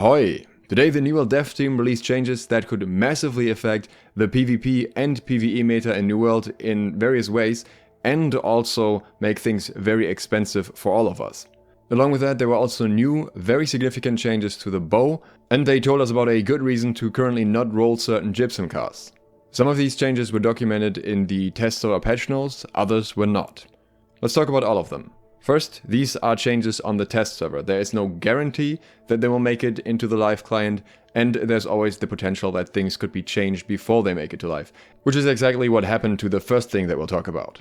Hoi! Today the New World dev team released changes that could massively affect the PvP and PvE meta in New World in various ways and also make things very expensive for all of us. Along with that, there were also new, very significant changes to the bow, and they told us about a good reason to currently not roll certain Gypsum casts. Some of these changes were documented in the test server patch notes, others were not. Let's talk about all of them. First, these are changes on the test server. There is no guarantee that they will make it into the live client, and there's always the potential that things could be changed before they make it to live, which is exactly what happened to the first thing that we'll talk about.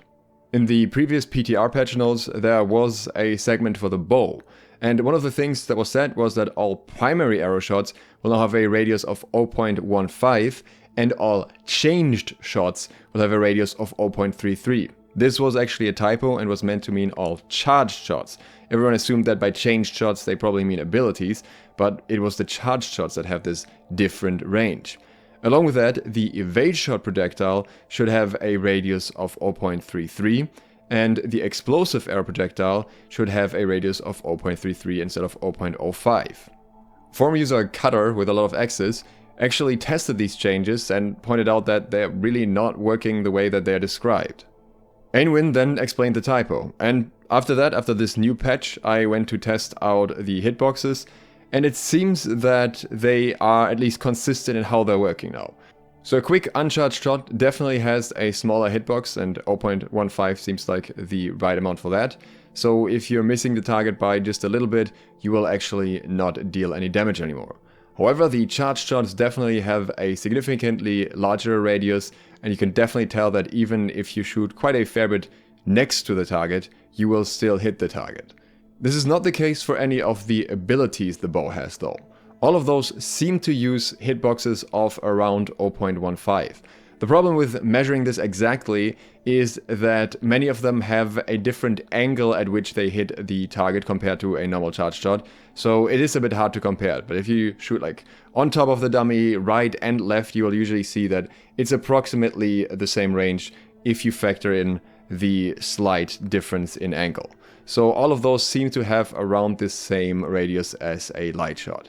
In the previous PTR patch notes, there was a segment for the bow, and one of the things that was said was that all primary arrow shots will now have a radius of 0.15, and all changed shots will have a radius of 0.33. This was actually a typo and was meant to mean all charged shots. Everyone assumed that by changed shots they probably mean abilities, but it was the charged shots that have this different range. Along with that, the evade shot projectile should have a radius of 0.33, and the explosive arrow projectile should have a radius of 0.33 instead of 0.05. Forum user Cutter, with a lot of X's, actually tested these changes and pointed out that they're really not working the way that they're described. Ainwin then explained the typo, and after this new patch, I went to test out the hitboxes, and it seems that they are at least consistent in how they're working now. So a quick uncharged shot definitely has a smaller hitbox, and 0.15 seems like the right amount for that. So if you're missing the target by just a little bit, you will actually not deal any damage anymore. However, the charged shots definitely have a significantly larger radius, and you can definitely tell that even if you shoot quite a fair bit next to the target, you will still hit the target. This is not the case for any of the abilities the bow has though. All of those seem to use hitboxes of around 0.15. The problem with measuring this exactly is that many of them have a different angle at which they hit the target compared to a normal charge shot, so it is a bit hard to compare. But if you shoot like on top of the dummy, right and left, you will usually see that it's approximately the same range if you factor in the slight difference in angle. So all of those seem to have around the same radius as a light shot.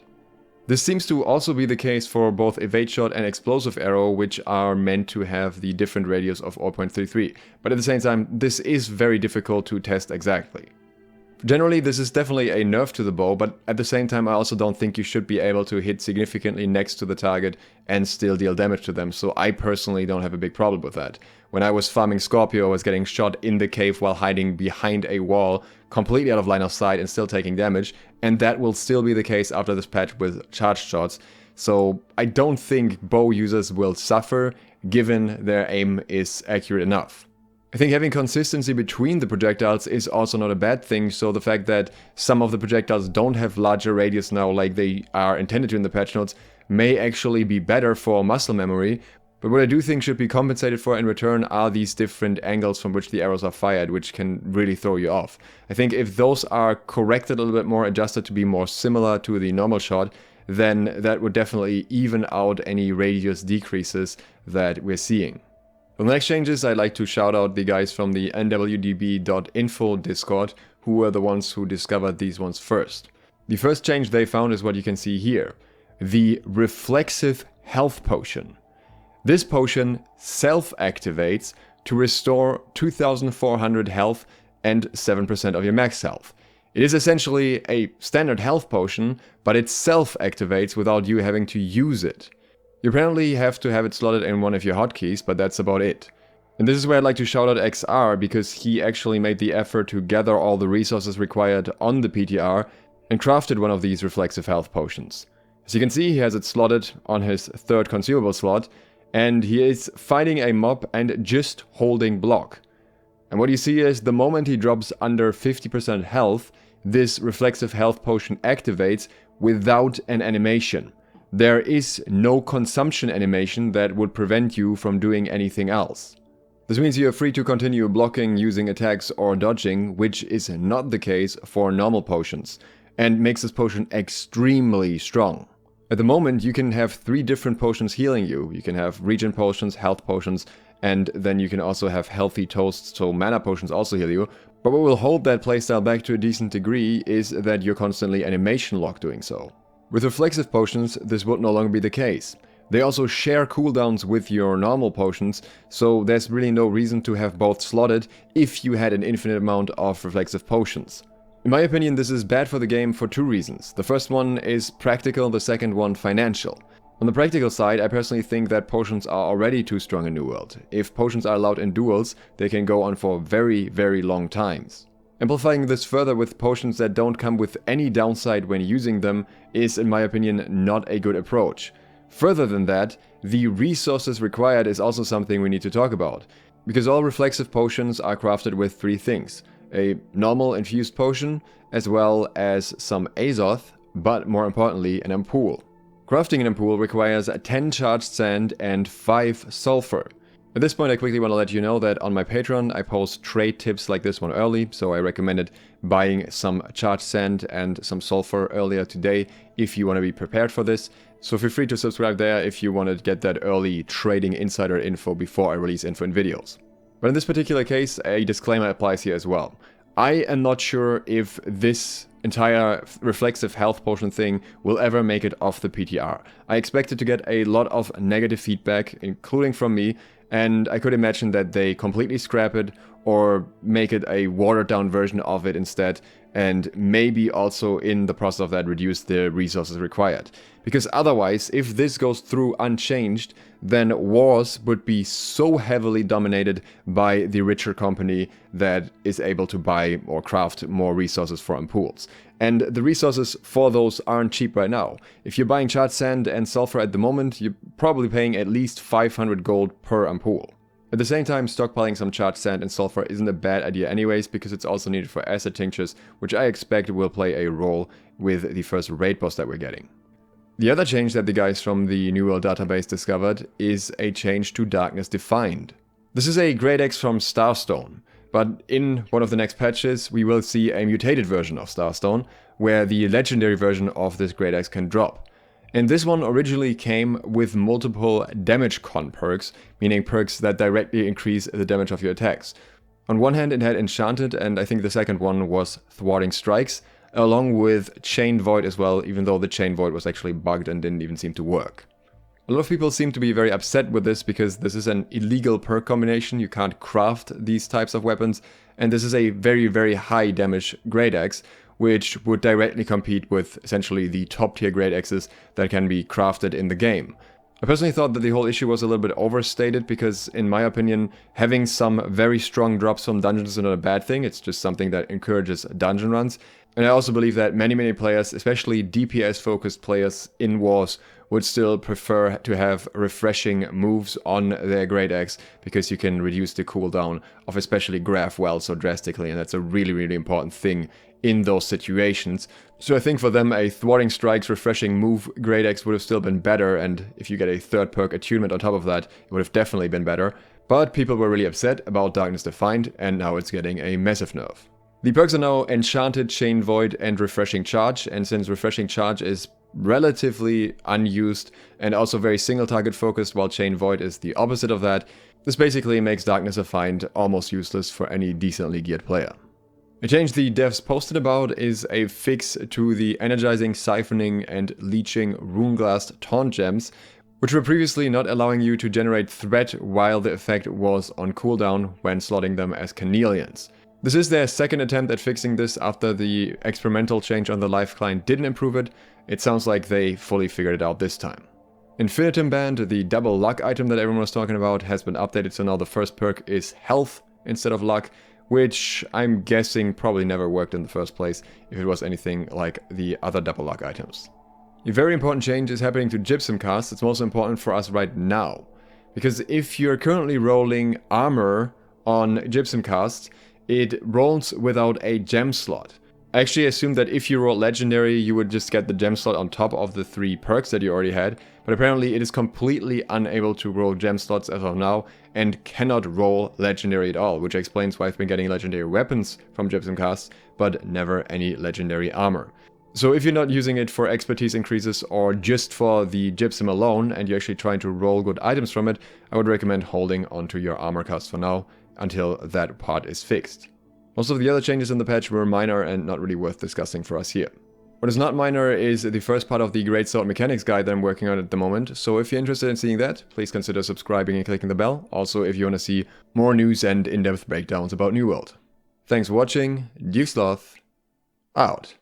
This seems to also be the case for both evade shot and explosive arrow, which are meant to have the different radius of 0.33. But at the same time, this is very difficult to test exactly. Generally, this is definitely a nerf to the bow, but at the same time I also don't think you should be able to hit significantly next to the target and still deal damage to them, so I personally don't have a big problem with that. When I was farming Scorpio, I was getting shot in the cave while hiding behind a wall, completely out of line of sight and still taking damage, and that will still be the case after this patch with charged shots, so I don't think bow users will suffer, given their aim is accurate enough. I think having consistency between the projectiles is also not a bad thing, so the fact that some of the projectiles don't have larger radius now like they are intended to in the patch notes may actually be better for muscle memory, but what I do think should be compensated for in return are these different angles from which the arrows are fired, which can really throw you off. I think if those are corrected a little bit more, adjusted to be more similar to the normal shot, then that would definitely even out any radius decreases that we're seeing. For the next changes, I'd like to shout out the guys from the nwdb.info Discord, who were the ones who discovered these ones first. The first change they found is what you can see here, the Reflexive Health Potion. This potion self-activates to restore 2400 health and 7% of your max health. It is essentially a standard health potion, but it self-activates without you having to use it. You apparently have to have it slotted in one of your hotkeys, but that's about it. And this is where I'd like to shout out XR, because he actually made the effort to gather all the resources required on the PTR and crafted one of these Reflexive Health Potions. As you can see, he has it slotted on his third consumable slot, and he is fighting a mob and just holding block. And what you see is the moment he drops under 50% health, this Reflexive Health Potion activates without an animation. There is no consumption animation that would prevent you from doing anything else. This means you are free to continue blocking, using attacks or dodging, which is not the case for normal potions, and makes this potion extremely strong. At the moment you can have 3 different potions healing you. You can have regen potions, health potions, and then you can also have healthy toasts, so mana potions also heal you. But what will hold that playstyle back to a decent degree is that you're constantly animation locked doing so. With Reflexive Potions, this would no longer be the case. They also share cooldowns with your normal potions, so there's really no reason to have both slotted if you had an infinite amount of Reflexive Potions. In my opinion, this is bad for the game for two reasons. The first one is practical, the second one financial. On the practical side, I personally think that potions are already too strong in New World. If potions are allowed in duels, they can go on for very, very long times. Amplifying this further with potions that don't come with any downside when using them is, in my opinion, not a good approach. Further than that, the resources required is also something we need to talk about. Because all Reflexive Potions are crafted with three things. A normal infused potion, as well as some Azoth, but more importantly, an ampoule. Crafting an ampoule requires 10 charged sand and 5 sulfur. At this point, I quickly want to let you know that on my Patreon, I post trade tips like this one early, so I recommended buying some charged sand and some sulfur earlier today if you want to be prepared for this. So feel free to subscribe there if you want to get that early trading insider info before I release info in videos. But in this particular case, a disclaimer applies here as well. I am not sure if this entire Reflexive Health Potion thing will ever make it off the PTR. I expected to get a lot of negative feedback, including from me, and I could imagine that they completely scrap it or make it a watered down version of it instead, and maybe also in the process of that reduce the resources required. Because otherwise, if this goes through unchanged, then wars would be so heavily dominated by the richer company that is able to buy or craft more resources for ampoules. And the resources for those aren't cheap right now. If you're buying charred sand and sulfur at the moment, you're probably paying at least 500 gold per ampoule. At the same time, stockpiling some charged sand and sulfur isn't a bad idea anyways, because it's also needed for acid tinctures, which I expect will play a role with the first raid boss that we're getting. The other change that the guys from the New World database discovered is a change to Darkness Defined. This is a Great Axe from Starstone, but in one of the next patches we will see a mutated version of Starstone, where the legendary version of this Great Axe can drop. And this one originally came with multiple damage con perks, meaning perks that directly increase the damage of your attacks. On one hand it had Enchanted, and I think the second one was Thwarting Strikes, along with Chain Void as well, even though the Chain Void was actually bugged and didn't even seem to work. A lot of people seem to be very upset with this because this is an illegal perk combination, you can't craft these types of weapons, and this is a very, very high damage Great Axe, which would directly compete with essentially the top tier Great Axes that can be crafted in the game. I personally thought that the whole issue was a little bit overstated because, in my opinion, having some very strong drops from dungeons is not a bad thing, it's just something that encourages dungeon runs. And I also believe that many players, especially DPS focused players in wars, would still prefer to have refreshing moves on their Great Axe because you can reduce the cooldown of especially Graph Well so drastically, and that's a really important thing in those situations. So I think for them a Thwarting Strikes refreshing move Great Axe would have still been better, and if you get a third perk attunement on top of that, it would have definitely been better. But people were really upset about Darkness Defined, and now it's getting a massive nerf. The perks are now Enchanted, Chain Void and Refreshing Charge, and since Refreshing Charge is relatively unused and also very single target focused, while Chain Void is the opposite of that, this basically makes Darkness Defined almost useless for any decently geared player. A change the devs posted about is a fix to the energizing, siphoning and leeching Runeglass taunt gems, which were previously not allowing you to generate threat while the effect was on cooldown when slotting them as Carnelians. This is their second attempt at fixing this after the experimental change on the live client didn't improve it. It sounds like they fully figured it out this time. Infinitum Band, the double luck item that everyone was talking about, has been updated, so now the first perk is health instead of luck, which I'm guessing probably never worked in the first place if it was anything like the other double luck items. A very important change is happening to Gypsum casts. It's most important for us right now, because if you're currently rolling armor on Gypsum casts, it rolls without a gem slot. I actually assumed that if you roll legendary, you would just get the gem slot on top of the 3 perks that you already had, but apparently it is completely unable to roll gem slots as of now and cannot roll legendary at all, which explains why I've been getting legendary weapons from Gypsum casts, but never any legendary armor. So if you're not using it for expertise increases or just for the Gypsum alone, and you're actually trying to roll good items from it, I would recommend holding onto your armor cast for now, until that part is fixed. Most of the other changes in the patch were minor and not really worth discussing for us here. What is not minor is the first part of the Great Sword Mechanics guide that I'm working on at the moment, so if you're interested in seeing that, please consider subscribing and clicking the bell. Also, if you want to see more news and in-depth breakdowns about New World. Thanks for watching, Dukesloth, out.